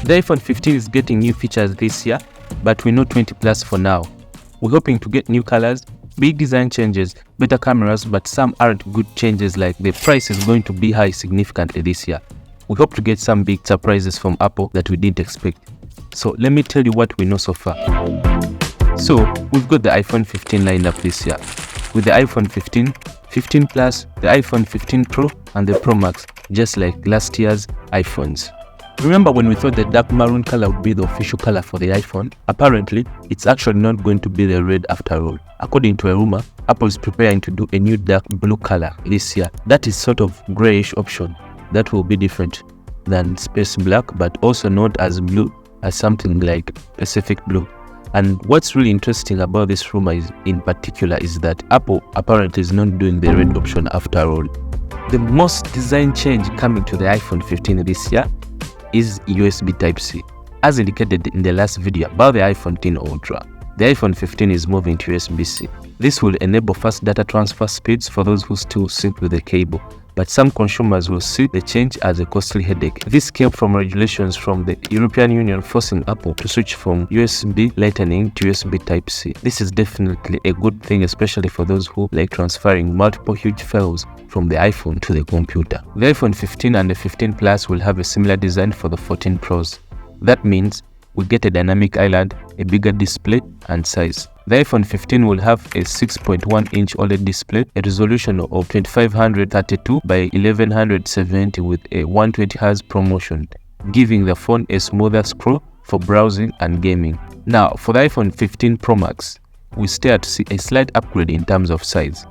The iPhone 15 is getting new features this year, but we know 20 Plus for now. We're hoping to get new colors, big design changes, better cameras, but some aren't good changes, like the price is going to be high significantly this year. We hope to get some big surprises from Apple that we didn't expect. So let me tell you what we know so far. So we've got the iPhone 15 lineup this year, with the iPhone 15, 15 Plus, the iPhone 15 Pro, and the Pro Max, just like last year's iPhones. Remember when we thought the dark maroon color would be the official color for the iPhone? Apparently, it's actually not going to be the red after all. According to a rumor, Apple is preparing to do a new dark blue color this year. That is sort of grayish option that will be different than space black, but also not as blue as something like Pacific blue. And what's really interesting about this rumor in particular is that Apple apparently is not doing the red option after all. The most design change coming to the iPhone 15 this year is USB Type-C. As indicated in the last video about the iPhone 10 Ultra, the iPhone 15 is moving to USB-C. This will enable fast data transfer speeds for those who still sync with the cable, but some consumers will see the change as a costly headache. This came from regulations from the European Union forcing Apple to switch from USB Lightning to USB Type-C. This is definitely a good thing, especially for those who like transferring multiple huge files from the iPhone to the computer. The iPhone 15 and the 15 Plus will have a similar design for the 14 Pros. That means we get a dynamic island, a bigger display and size. The iPhone 15 will have a 6.1-inch OLED display, a resolution of 2532 by 1170 with a 120Hz ProMotion, giving the phone a smoother scroll for browsing and gaming. Now, for the iPhone 15 Pro Max, we start to see a slight upgrade in terms of size.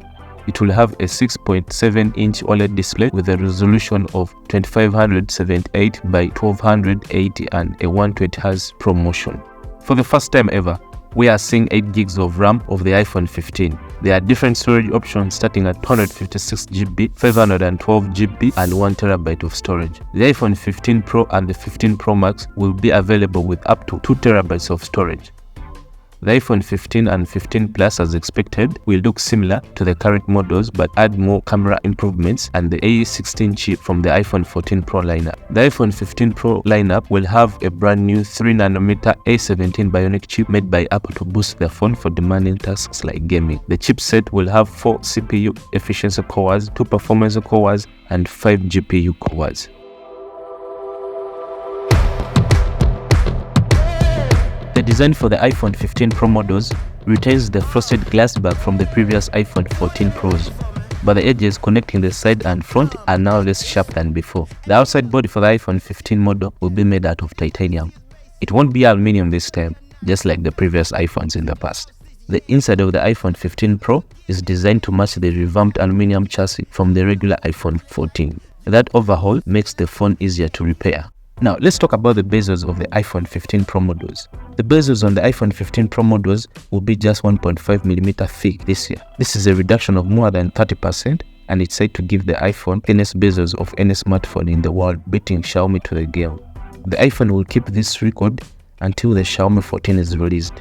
It will have a 6.7-inch OLED display with a resolution of 2578 by 1280 and a 120Hz ProMotion. For the first time ever, we are seeing 8 gigs of RAM of the iPhone 15. There are different storage options starting at 256GB, 512GB and 1TB of storage. The iPhone 15 Pro and the 15 Pro Max will be available with up to 2TB of storage. The iPhone 15 and 15 Plus, as expected, will look similar to the current models but add more camera improvements and the A16 chip from the iPhone 14 Pro lineup. The iPhone 15 Pro lineup will have a brand new 3nm A17 Bionic chip made by Apple to boost the phone for demanding tasks like gaming. The chipset will have 4 CPU efficiency cores, 2 performance cores, and 5 GPU cores. The design for the iPhone 15 Pro models retains the frosted glass back from the previous iPhone 14 Pros, but the edges connecting the side and front are now less sharp than before. The outside body for the iPhone 15 model will be made out of titanium. It won't be aluminum this time, just like the previous iPhones in the past. The inside of the iPhone 15 Pro is designed to match the revamped aluminum chassis from the regular iPhone 14. That overhaul makes the phone easier to repair. Now, let's talk about the bezels of the iPhone 15 Pro models. The bezels on the iPhone 15 Pro models will be just 1.5mm thick this year. This is a reduction of more than 30%, and it's said to give the iPhone thinnest bezels of any smartphone in the world, beating Xiaomi to the game. The iPhone will keep this record until the Xiaomi 14 is released.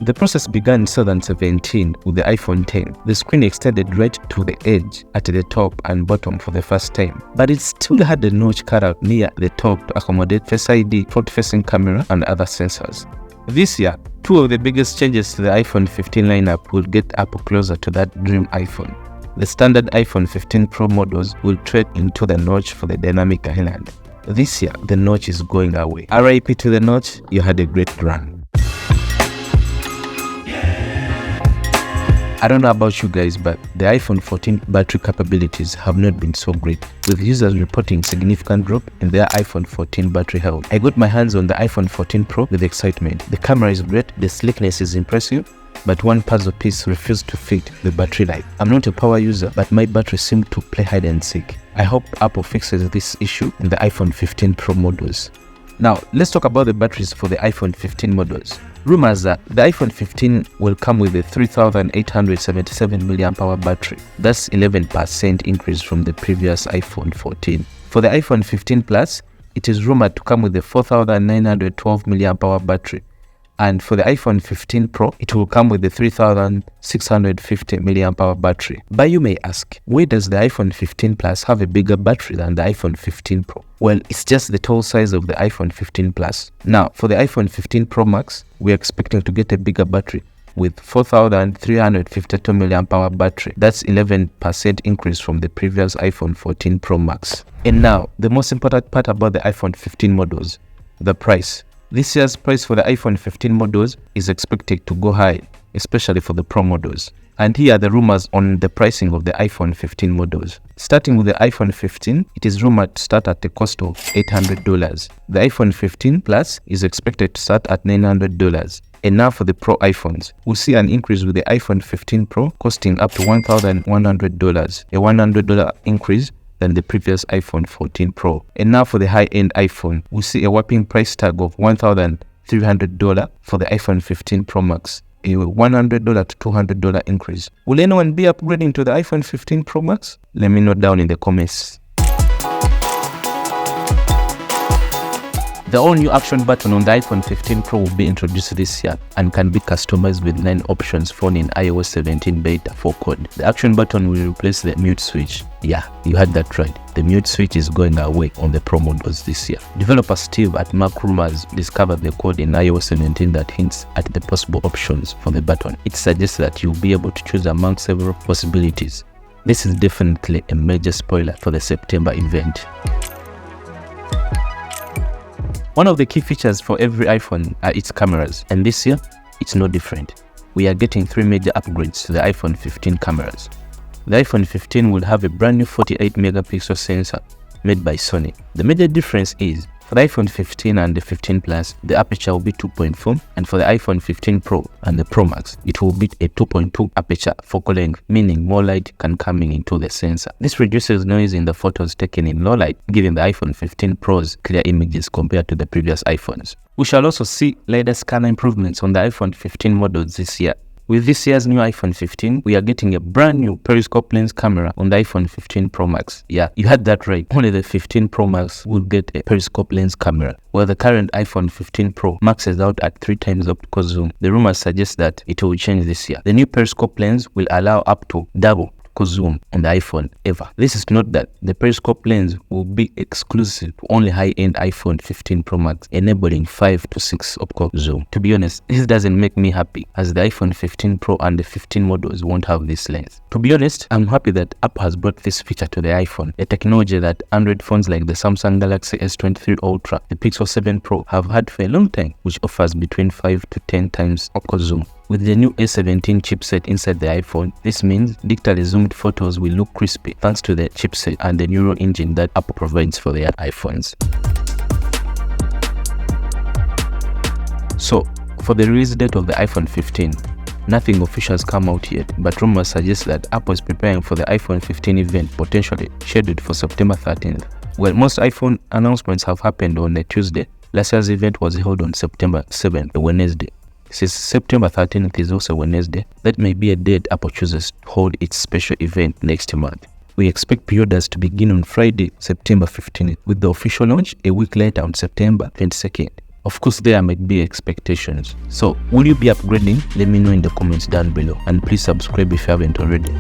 The process began in 2017 with the iPhone 10. The screen extended right to the edge at the top and bottom for the first time, but it still had a notch cut out near the top to accommodate Face ID, front-facing camera, and other sensors. This year, 2 of the biggest changes to the iPhone 15 lineup will get Apple closer to that dream iPhone. The standard iPhone 15 Pro models will trade into the notch for the dynamic island. This year, the notch is going away. RIP to the notch, you had a great run. I don't know about you guys, but the iPhone 14 battery capabilities have not been so great, with users reporting significant drop in their iPhone 14 battery health. I got my hands on the iPhone 14 Pro with excitement. The camera is great, the sleekness is impressive, but one puzzle piece refused to fit: the battery life. I'm not a power user, but my battery seemed to play hide and seek. I hope Apple fixes this issue in the iPhone 15 Pro models. Now, let's talk about the batteries for the iPhone 15 models. Rumors are the iPhone 15 will come with a 3877 mAh battery. That's 11% increase from the previous iPhone 14. For the iPhone 15 Plus, it is rumored to come with a 4912 mAh battery. And for the iPhone 15 Pro, it will come with the 3650 mAh battery. But you may ask, why does the iPhone 15 Plus have a bigger battery than the iPhone 15 Pro? Well, it's just the tall size of the iPhone 15 Plus. Now, for the iPhone 15 Pro Max, we're expecting to get a bigger battery with 4352 mAh battery. That's 11% increase from the previous iPhone 14 Pro Max. And now, the most important part about the iPhone 15 models, the price. This year's price for the iPhone 15 models is expected to go high, especially for the Pro models. And here are the rumors on the pricing of the iPhone 15 models. Starting with the iPhone 15, it is rumored to start at the cost of $800. The iPhone 15 Plus is expected to start at $900. And now for the Pro iPhones, we'll see an increase with the iPhone 15 Pro costing up to $1,100, a $100 increase than the previous iPhone 14 Pro. And now for the high-end iPhone, we'll see a whopping price tag of $1,300 for the iPhone 15 Pro Max, a $100 to $200 increase. Will anyone be upgrading to the iPhone 15 Pro Max? Let me know down in the comments. The all-new action button on the iPhone 15 Pro will be introduced this year and can be customized with 9 options found in iOS 17 Beta 4 code. The action button will replace the mute switch. Yeah, you heard that right. The mute switch is going away on the Pro models this year. Developer Steve at Mac Rumors discovered the code in iOS 17 that hints at the possible options for the button. It suggests that you'll be able to choose among several possibilities. This is definitely a major spoiler for the September event. One of the key features for every iPhone are its cameras, and this year, it's no different. We are getting 3 major upgrades to the iPhone 15 cameras. The iPhone 15 will have a brand new 48 megapixel sensor made by Sony. The major difference is, for the iPhone 15 and the 15 Plus, the aperture will be 2.4, and for the iPhone 15 Pro and the Pro Max, it will be a 2.2 aperture focal length, meaning more light can come into the sensor. This reduces noise in the photos taken in low light, giving the iPhone 15 Pro's clear images compared to the previous iPhones. We shall also see LiDAR scanner improvements on the iPhone 15 models this year. With this year's new iPhone 15, we are getting a brand new periscope lens camera on the iPhone 15 Pro Max. Yeah, you had that right. Only the 15 Pro Max will get a periscope lens camera, while the current iPhone 15 Pro maxes out at 3 times optical zoom. The rumors suggest that it will change this year. The new periscope lens will allow up to double zoom on the iPhone ever. This is to note that the periscope lens will be exclusive to only high-end iPhone 15 Pro Max, enabling 5 to 6 optical zoom. To be honest, this doesn't make me happy, as the iPhone 15 Pro and the 15 models won't have this lens. To be honest, I'm happy that Apple has brought this feature to the iPhone, a technology that Android phones like the Samsung Galaxy S23 Ultra, the Pixel 7 Pro have had for a long time, which offers between 5 to 10 times optical zoom. With the new A17 chipset inside the iPhone, this means digitally zoomed photos will look crispy thanks to the chipset and the neural engine that Apple provides for their iPhones. So, for the release date of the iPhone 15, nothing official has come out yet, but rumors suggest that Apple is preparing for the iPhone 15 event, potentially scheduled for September 13th. Well, most iPhone announcements have happened on a Tuesday. Last year's event was held on September 7th, a Wednesday. Since September 13th is also Wednesday, that may be a date Apple chooses to hold its special event next month. We expect pre-orders to begin on Friday, September 15th, with the official launch a week later on September 22nd. Of course, there might be expectations. So, will you be upgrading? Let me know in the comments down below, and please subscribe if you haven't already.